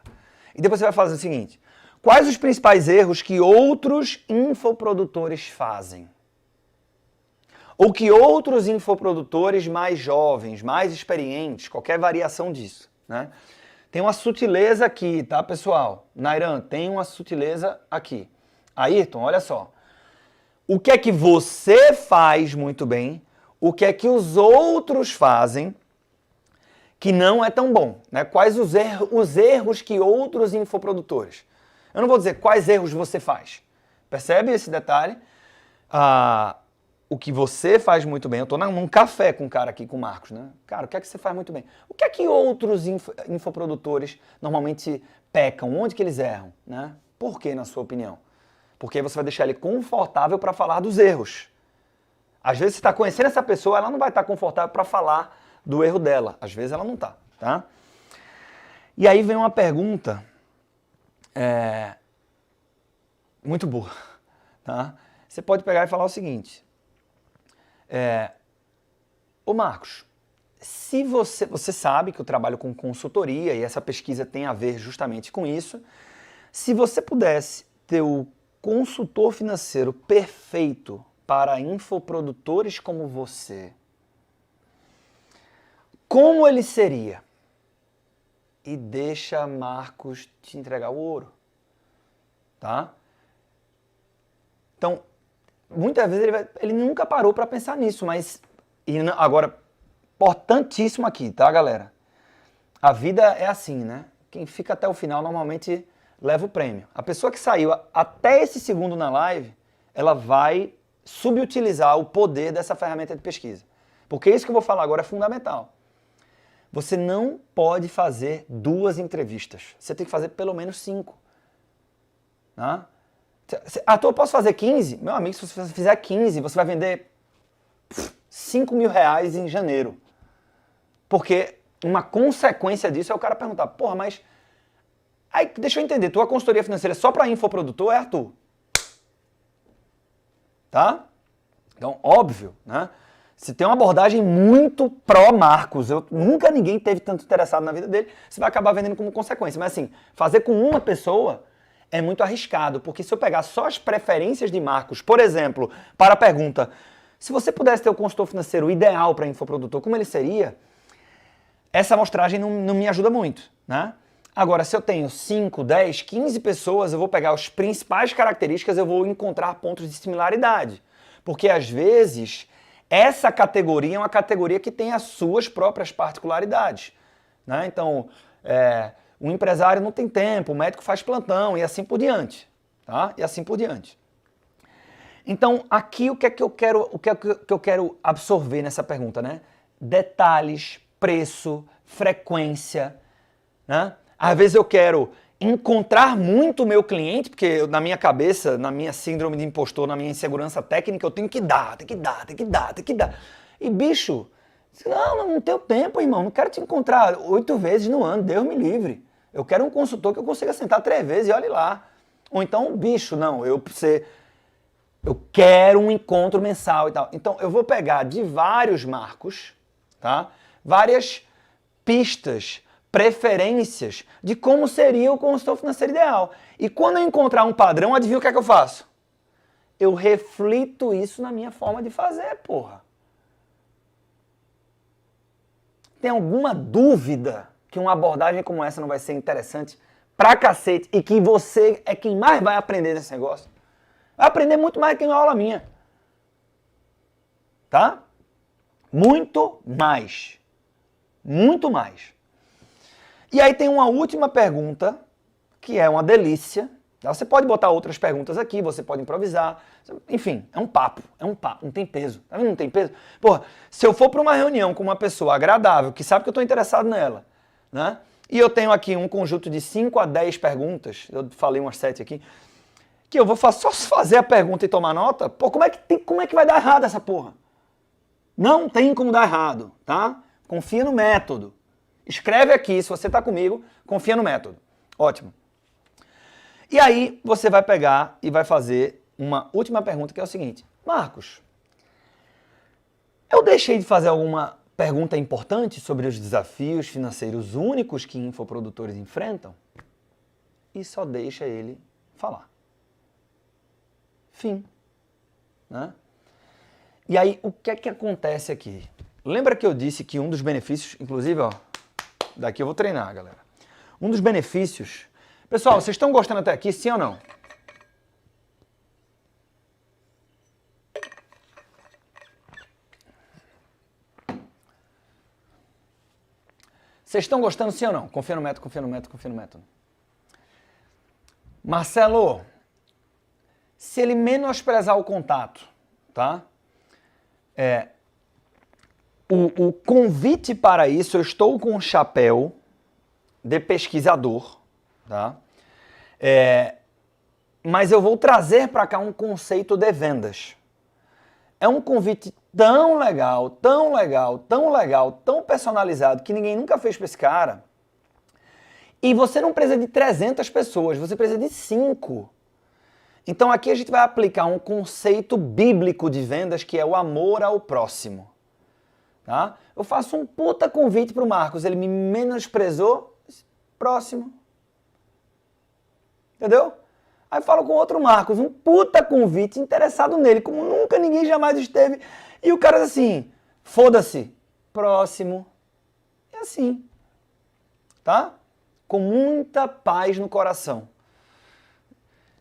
E depois você vai fazer o seguinte, quais os principais erros que outros infoprodutores fazem? Ou que outros infoprodutores mais jovens, mais experientes, qualquer variação disso, né? Tem uma sutileza aqui, tá, pessoal? Nairan, tem uma sutileza aqui. Ayrton, olha só. O que é que você faz muito bem? O que é que os outros fazem que não é tão bom? Né? Quais os erros que outros infoprodutores? Eu não vou dizer quais erros você faz. Percebe esse detalhe? O que você faz muito bem, eu estou num café com um cara aqui, com o Marcos, né? Cara, o que é que você faz muito bem? O que é que outros infoprodutores normalmente pecam? Onde que eles erram? Né? Por que, na sua opinião? Porque aí você vai deixar ele confortável para falar dos erros. Às vezes você está conhecendo essa pessoa, ela não vai estar confortável para falar do erro dela. Às vezes ela não está, tá? E aí vem uma pergunta muito boa, tá? Você pode pegar e falar o seguinte... Ô Marcos, se você sabe que eu trabalho com consultoria e essa pesquisa tem a ver justamente com isso, se você pudesse ter o consultor financeiro perfeito para infoprodutores como você, como ele seria? E deixa Marcos te entregar o ouro, tá? Então, muitas vezes ele nunca parou para pensar nisso, mas... Agora, importantíssimo aqui, tá, galera? A vida é assim, né? Quem fica até o final normalmente leva o prêmio. A pessoa que saiu até esse segundo na live, ela vai subutilizar o poder dessa ferramenta de pesquisa. Porque isso que eu vou falar agora é fundamental. Você não pode fazer 2 entrevistas. Você tem que fazer pelo menos 5. Tá? Eu posso fazer 15? Meu amigo, se você fizer 15, você vai vender 5 mil reais em janeiro. Porque uma consequência disso é o cara perguntar, porra, mas... Aí, deixa eu entender, tua consultoria financeira é só para infoprodutor, Arthur? Tá? Então, óbvio, né? Se tem uma abordagem muito pró-Marcos, nunca ninguém teve tanto interessado na vida dele, você vai acabar vendendo como consequência. Mas assim, fazer com uma pessoa é muito arriscado, porque se eu pegar só as preferências de Marcos, por exemplo, para a pergunta, se você pudesse ter o consultor financeiro ideal para infoprodutor, como ele seria? Essa amostragem não me ajuda muito, né? Agora, se eu tenho 5, 10, 15 pessoas, eu vou pegar as principais características, eu vou encontrar pontos de similaridade. Porque às vezes, essa categoria é uma categoria que tem as suas próprias particularidades, né? Então, o empresário não tem tempo, o médico faz plantão e assim por diante, tá? E assim por diante. Então, aqui o que é que eu quero absorver nessa pergunta, né? Detalhes, preço, frequência, né? Às vezes eu quero encontrar muito o meu cliente, porque na minha cabeça, na minha síndrome de impostor, na minha insegurança técnica, eu tenho que dar. E bicho, não tenho tempo, irmão, não quero te encontrar 8 vezes no ano, Deus me livre. Eu quero um consultor que eu consiga sentar 3 vezes e olhe lá. Ou então, bicho, não, eu quero um encontro mensal e tal. Então, eu vou pegar de vários marcos, tá? Várias pistas, preferências de como seria o consultor financeiro ideal. E quando eu encontrar um padrão, adivinha o que é que eu faço? Eu reflito isso na minha forma de fazer, porra. Tem alguma dúvida que uma abordagem como essa não vai ser interessante pra cacete e que você é quem mais vai aprender nesse negócio? Vai aprender muito mais do que uma aula minha. Tá? Muito mais. Muito mais. E aí tem uma última pergunta, que é uma delícia. Você pode botar outras perguntas aqui, você pode improvisar. Enfim, é um papo, não tem peso. Tá vendo? Não tem peso? Porra, se eu for para uma reunião com uma pessoa agradável, que sabe que eu estou interessado nela, né? E eu tenho aqui um conjunto de 5 a 10 perguntas, eu falei umas 7 aqui, que eu vou só fazer a pergunta e tomar nota, pô, como é que vai dar errado essa porra? Não tem como dar errado, tá? Confia no método. Escreve aqui, se você está comigo, confia no método. Ótimo. E aí você vai pegar e vai fazer uma última pergunta, que é o seguinte. Marcos, eu deixei de fazer alguma pergunta importante sobre os desafios financeiros únicos que infoprodutores enfrentam? E só deixa ele falar. Fim. Né? E aí, o que é que acontece aqui? Lembra que eu disse que um dos benefícios, inclusive, ó, daqui eu vou treinar, galera. Um dos benefícios... Pessoal, vocês estão gostando até aqui, sim ou não? Vocês estão gostando, sim ou não? Confia no método, confia no método, confia no método. Marcelo, se ele menosprezar o contato, tá? O convite para isso, eu estou com um chapéu de pesquisador, tá? Mas eu vou trazer para cá um conceito de vendas. É um convite tão legal, tão legal, tão legal, tão personalizado, que ninguém nunca fez para esse cara. E você não precisa de 300 pessoas, você precisa de 5. Então aqui a gente vai aplicar um conceito bíblico de vendas, que é o amor ao próximo. Tá? Eu faço um puta convite pro Marcos, ele me menosprezou, próximo. Entendeu? Aí eu falo com outro Marcos, um puta convite interessado nele, como nunca ninguém jamais esteve. E o cara diz assim, foda-se, próximo. É assim. Tá? Com muita paz no coração.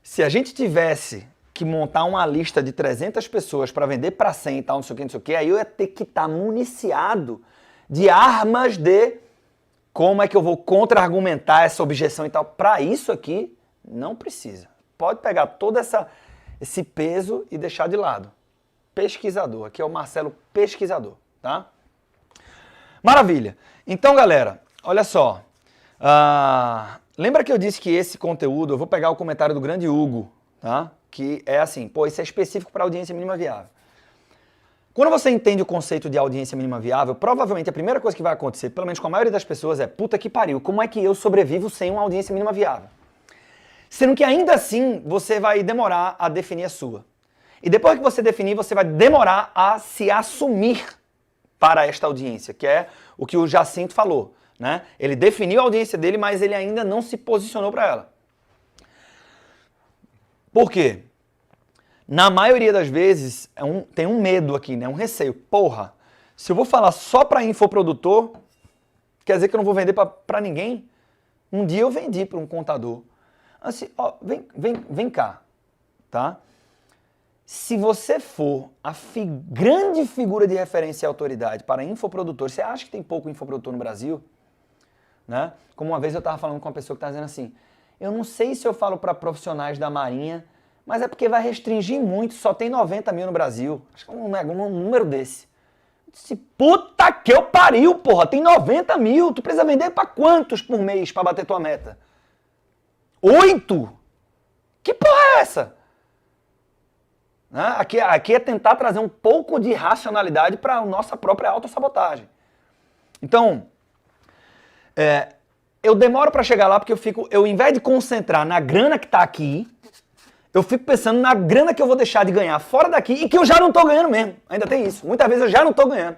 Se a gente tivesse que montar uma lista de 300 pessoas para vender para 100 e tal, não sei o que, aí eu ia ter que estar municiado de armas de como é que eu vou contra-argumentar essa objeção e tal. Para isso aqui, não precisa. Pode pegar todo esse peso e deixar de lado. Pesquisador. Aqui é o Marcelo Pesquisador, tá? Maravilha. Então, galera, olha só. Lembra que eu disse que esse conteúdo, eu vou pegar o comentário do grande Hugo, tá? Que é assim, pô, isso é específico para audiência mínima viável. Quando você entende o conceito de audiência mínima viável, provavelmente a primeira coisa que vai acontecer, pelo menos com a maioria das pessoas, é puta que pariu, como é que eu sobrevivo sem uma audiência mínima viável? Sendo que ainda assim você vai demorar a definir a sua. E depois que você definir, você vai demorar a se assumir para esta audiência, que é o que o Jacinto falou, né? Ele definiu a audiência dele, mas ele ainda não se posicionou para ela. Por quê? Na maioria das vezes, tem um medo aqui, né? Um receio. Porra, se eu vou falar só para infoprodutor, quer dizer que eu não vou vender para ninguém? Um dia eu vendi para um contador. Assim, ó, vem cá, tá? Se você for a grande figura de referência e autoridade para infoprodutor, você acha que tem pouco infoprodutor no Brasil? Né? Como uma vez eu estava falando com uma pessoa que estava dizendo assim, eu não sei se eu falo para profissionais da Marinha, mas é porque vai restringir muito, só tem 90 mil no Brasil. Acho que é um número desse. Eu disse, puta que eu pariu, porra, tem 90 mil, tu precisa vender para quantos por mês para bater tua meta? 8? Que porra é essa? Né? Aqui é tentar trazer um pouco de racionalidade para a nossa própria autossabotagem. Então, eu demoro para chegar lá porque eu, em vez de concentrar na grana que está aqui, eu fico pensando na grana que eu vou deixar de ganhar fora daqui e que eu já não estou ganhando mesmo. Ainda tem isso. Muitas vezes eu já não estou ganhando.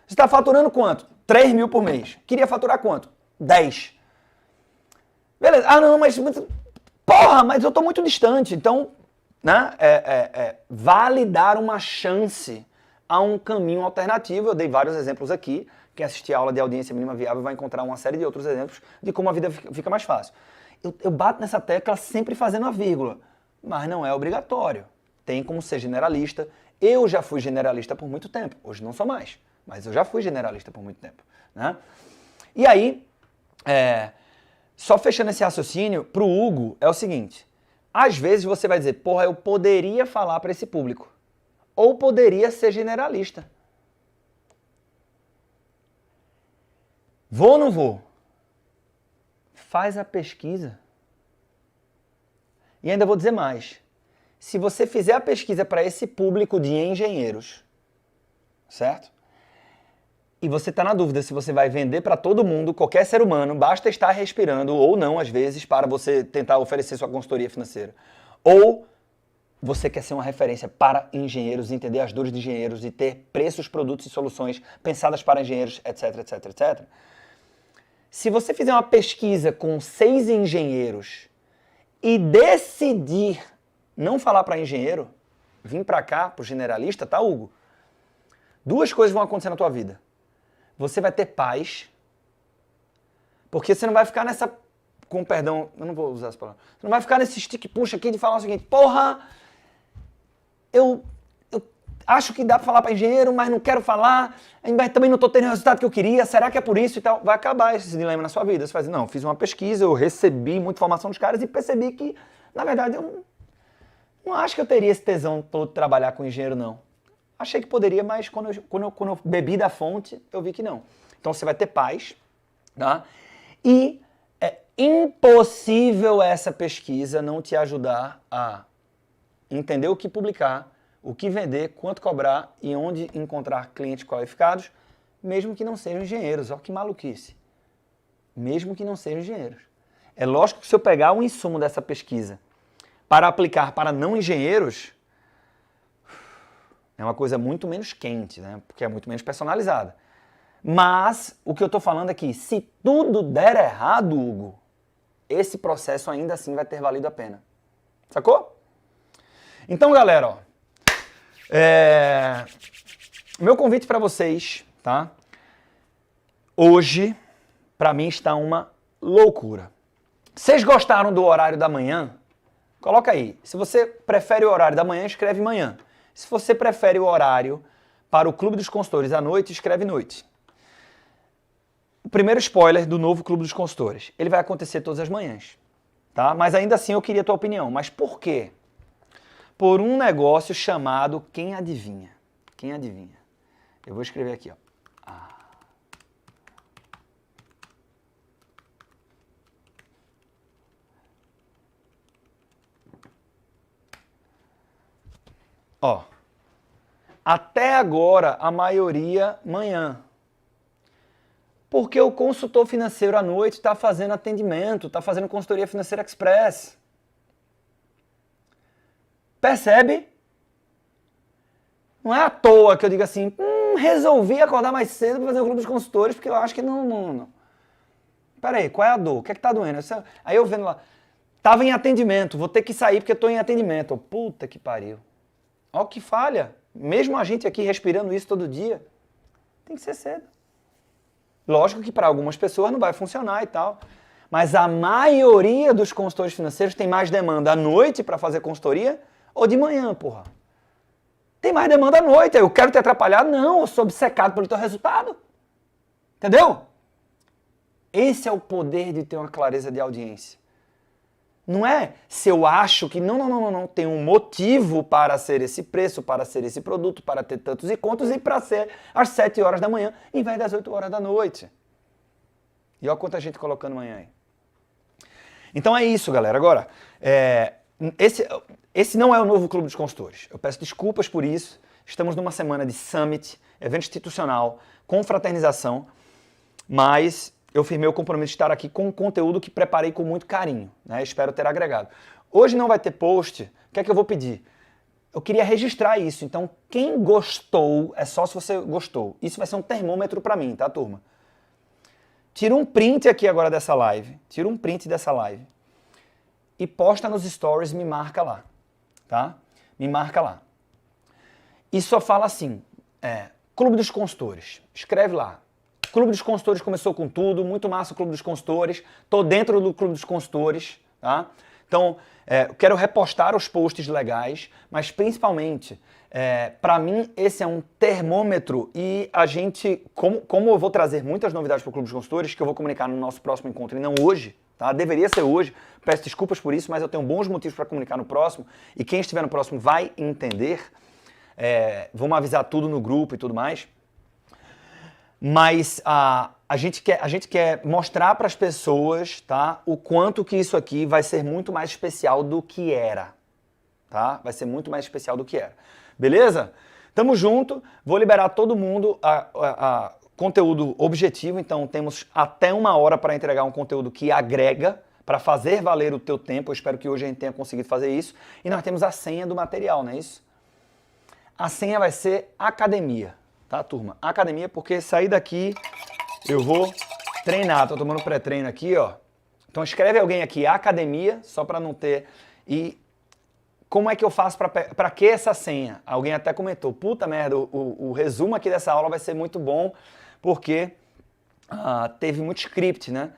Você está faturando quanto? 3 mil por mês. Queria faturar quanto? 10. Beleza. Ah, não, mas... Porra, mas eu estou muito distante. Então, né, vale dar uma chance a um caminho alternativo. Eu dei vários exemplos aqui. Quem assistir a aula de audiência mínima viável vai encontrar uma série de outros exemplos de como a vida fica mais fácil. Eu bato nessa tecla sempre fazendo a vírgula, mas não é obrigatório. Tem como ser generalista. Eu já fui generalista por muito tempo. Hoje não sou mais, mas eu já fui generalista por muito tempo. Né? E aí, Só fechando esse raciocínio, pro Hugo é o seguinte. Às vezes você vai dizer, porra, eu poderia falar para esse público. Ou poderia ser generalista. Vou ou não vou? Faz a pesquisa. E ainda vou dizer mais. Se você fizer a pesquisa para esse público de engenheiros, certo? E você está na dúvida se você vai vender para todo mundo, qualquer ser humano, basta estar respirando, ou não, às vezes, para você tentar oferecer sua consultoria financeira. Ou você quer ser uma referência para engenheiros, entender as dores de engenheiros e ter preços, produtos e soluções pensadas para engenheiros, etc, etc, etc. Se você fizer uma pesquisa com 6 engenheiros e decidir não falar para engenheiro, vir para cá, para o generalista, tá, Hugo? 2 coisas vão acontecer na tua vida. Você vai ter paz, porque você não vai ficar nessa, com perdão, eu não vou usar essa palavra, você não vai ficar nesse stick push aqui de falar o seguinte, porra, eu acho que dá para falar para engenheiro, mas não quero falar, mas também não estou tendo o resultado que eu queria, será que é por isso e tal? Vai acabar esse dilema na sua vida. Você vai dizer, não, fiz uma pesquisa, eu recebi muita informação dos caras e percebi que, na verdade, eu não acho que eu teria esse tesão todo de trabalhar com engenheiro, não. Achei que poderia, mas quando eu bebi da fonte, eu vi que não. Então você vai ter paz, tá? E é impossível essa pesquisa não te ajudar a entender o que publicar, o que vender, quanto cobrar e onde encontrar clientes qualificados, mesmo que não sejam engenheiros. Olha que maluquice. Mesmo que não sejam engenheiros. É lógico que se eu pegar um insumo dessa pesquisa para aplicar para não engenheiros, é uma coisa muito menos quente, né? Porque é muito menos personalizada. Mas o que eu estou falando é que se tudo der errado, Hugo, esse processo ainda assim vai ter valido a pena. Sacou? Então, galera, ó, meu convite para vocês, tá? Hoje, para mim, está uma loucura. Vocês gostaram do horário da manhã? Coloca aí. Se você prefere o horário da manhã, escreve manhã. Se você prefere o horário para o Clube dos Consultores à noite, escreve noite. O primeiro spoiler do novo Clube dos Consultores. Ele vai acontecer todas as manhãs, tá? Mas ainda assim eu queria a tua opinião. Mas por quê? Por um negócio chamado Quem Adivinha. Quem Adivinha? Eu vou escrever aqui, ó. Ó, até agora a maioria manhã. Porque o consultor financeiro à noite está fazendo atendimento, está fazendo consultoria financeira express. Percebe? Não é à toa que eu digo assim, resolvi acordar mais cedo para fazer o clube dos consultores, porque eu acho que não. Peraí, qual é a dor? O que é que tá doendo? Aí eu vendo lá, tava em atendimento, vou ter que sair porque eu tô em atendimento. Puta que pariu. Ó que falha. Mesmo a gente aqui respirando isso todo dia, tem que ser cedo. Lógico que para algumas pessoas não vai funcionar e tal, mas a maioria dos consultores financeiros tem mais demanda à noite para fazer consultoria ou de manhã, porra. Tem mais demanda à noite, eu quero te atrapalhar? Não, eu sou obcecado pelo teu resultado. Entendeu? Esse é o poder de ter uma clareza de audiência. Não é se eu acho que não, tem um motivo para ser esse preço, para ser esse produto, para ter tantos e quantos e para ser às 7 horas da manhã em vez das 8 horas da noite. E olha quanta gente colocando manhã aí. Então é isso, galera. Agora, esse não é o novo Clube dos Consultores. Eu peço desculpas por isso. Estamos numa semana de summit, evento institucional, confraternização, mas eu firmei o compromisso de estar aqui com um conteúdo que preparei com muito carinho, né? Espero ter agregado. Hoje não vai ter post, o que é que eu vou pedir? Eu queria registrar isso, então quem gostou, é só se você gostou. Isso vai ser um termômetro para mim, tá, turma? Tira um print aqui agora dessa live, e posta nos stories, me marca lá, tá? Me marca lá. E só fala assim, Clube dos Consultores, escreve lá. Clube dos Consultores começou com tudo, muito massa o Clube dos Consultores, tô dentro do Clube dos Consultores, tá? Então, eu quero repostar os posts legais, mas principalmente, para mim, esse é um termômetro e a gente, como eu vou trazer muitas novidades para o Clube dos Consultores, que eu vou comunicar no nosso próximo encontro e não hoje, tá? Deveria ser hoje, peço desculpas por isso, mas eu tenho bons motivos para comunicar no próximo e quem estiver no próximo vai entender. Vamos avisar tudo no grupo e tudo mais. Mas a gente quer mostrar para as pessoas, tá, o quanto que isso aqui vai ser muito mais especial do que era. Tá? Vai ser muito mais especial do que era. Beleza? Tamo junto. Vou liberar todo mundo a conteúdo objetivo. Então temos até 1 hora para entregar um conteúdo que agrega, para fazer valer o teu tempo. Eu espero que hoje a gente tenha conseguido fazer isso. E nós temos a senha do material, não é isso? A senha vai ser academia. Tá, turma? Academia, porque sair daqui eu vou treinar. Tô tomando pré-treino aqui, ó. Então escreve alguém aqui, academia, só para não ter. E como é que eu faço para que essa senha? Alguém até comentou, puta merda, o resumo aqui dessa aula vai ser muito bom, porque teve muito script, né?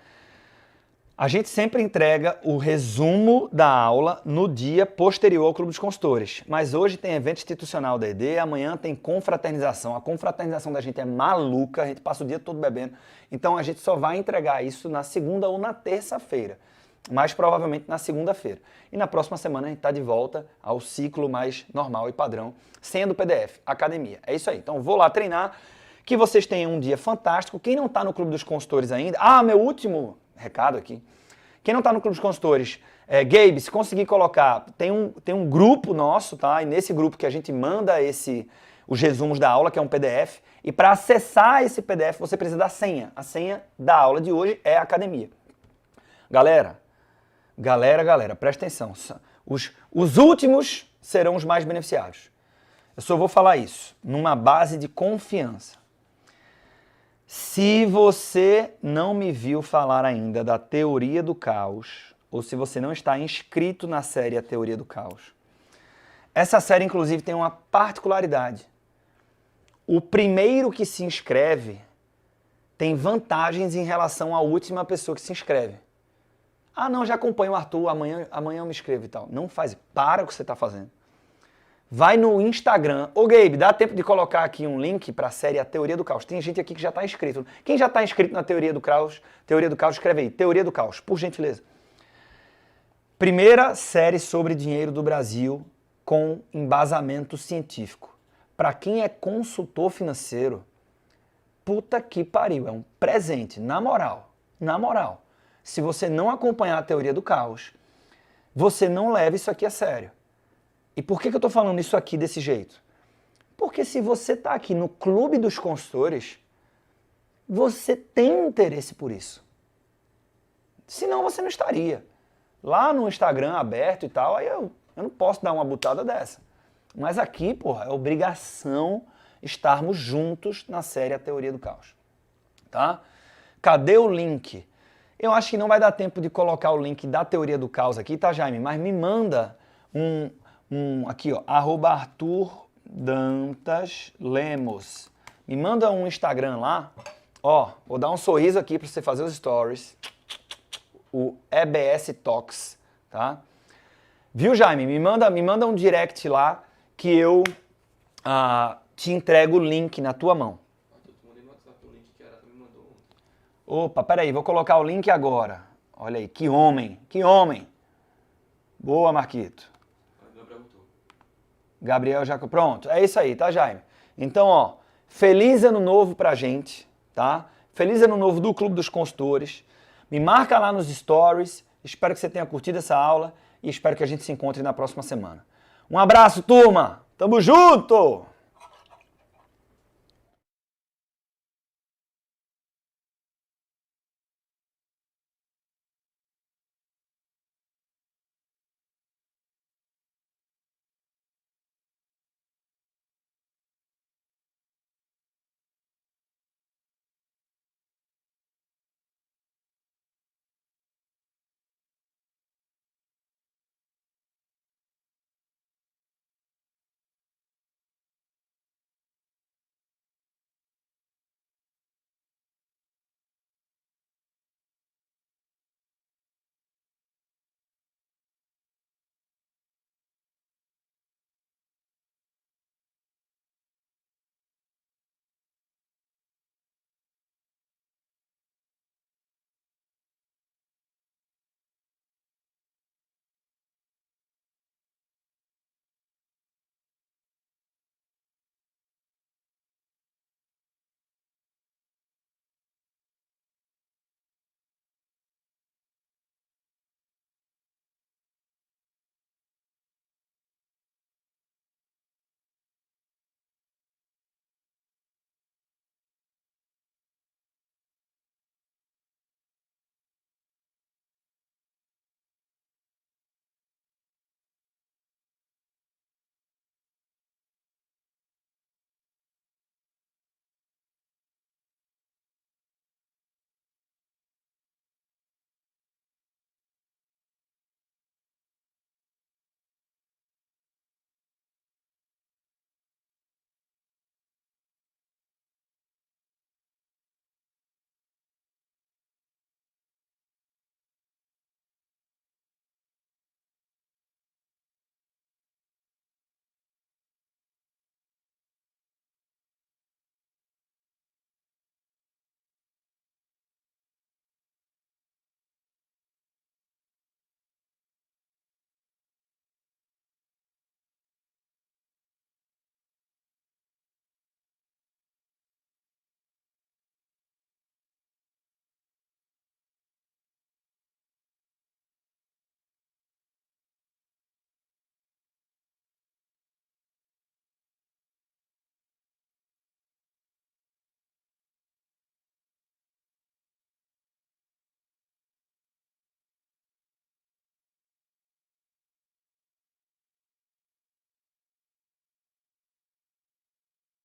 A gente sempre entrega o resumo da aula no dia posterior ao Clube dos Consultores. Mas hoje tem evento institucional da ED, amanhã tem confraternização. A confraternização da gente é maluca, a gente passa o dia todo bebendo. Então a gente só vai entregar isso na segunda ou na terça-feira. Mais provavelmente na segunda-feira. E na próxima semana a gente está de volta ao ciclo mais normal e padrão, senha do PDF, academia. É isso aí. Então vou lá treinar, que vocês tenham um dia fantástico. Quem não está no Clube dos Consultores ainda... meu último... recado aqui. Quem não está no Clube dos Consultores, Gabe, se conseguir colocar, tem um grupo nosso, tá? E nesse grupo que a gente manda os resumos da aula, que é um PDF, e para acessar esse PDF você precisa da senha. A senha da aula de hoje é academia. Galera, presta atenção. Os últimos serão os mais beneficiados. Eu só vou falar isso numa base de confiança. Se você não me viu falar ainda da teoria do caos, ou se você não está inscrito na série A Teoria do Caos, essa série, inclusive, tem uma particularidade. O primeiro que se inscreve tem vantagens em relação à última pessoa que se inscreve. Não, já acompanho o Arthur, amanhã eu me inscrevo e tal. Não faz, para o que você está fazendo. Vai no Instagram. Ô Gabe, dá tempo de colocar aqui um link para a série A Teoria do Caos. Tem gente aqui que já está inscrito. Quem já está inscrito na Teoria do Caos, escreve aí. Teoria do Caos, por gentileza. Primeira série sobre dinheiro do Brasil com embasamento científico. Para quem é consultor financeiro, puta que pariu, é um presente, na moral. Na moral. Se você não acompanhar a Teoria do Caos, você não leva isso aqui a sério. E por que eu estou falando isso aqui desse jeito? Porque se você está aqui no Clube dos Consultores, você tem interesse por isso. Senão você não estaria. Lá no Instagram aberto e tal, aí eu não posso dar uma butada dessa. Mas aqui, porra, é obrigação estarmos juntos na série A Teoria do Caos. Tá? Cadê o link? Eu acho que não vai dar tempo de colocar o link da Teoria do Caos aqui, tá, Jaime? Mas me manda aqui, ó, @ArthurDantasLemos. Me manda um Instagram lá, ó, vou dar um sorriso aqui para você fazer os stories, o EBS Talks, tá? Viu, Jaime? Me manda um direct lá que eu te entrego o link na tua mão. Opa, peraí, vou colocar o link agora. Olha aí, que homem, que homem. Boa, Marquito. Gabriel já... Pronto, é isso aí, tá, Jaime? Então, ó, feliz ano novo pra gente, tá? Feliz ano novo do Clube dos Consultores. Me marca lá nos stories. Espero que você tenha curtido essa aula e espero que a gente se encontre na próxima semana. Um abraço, turma! Tamo junto!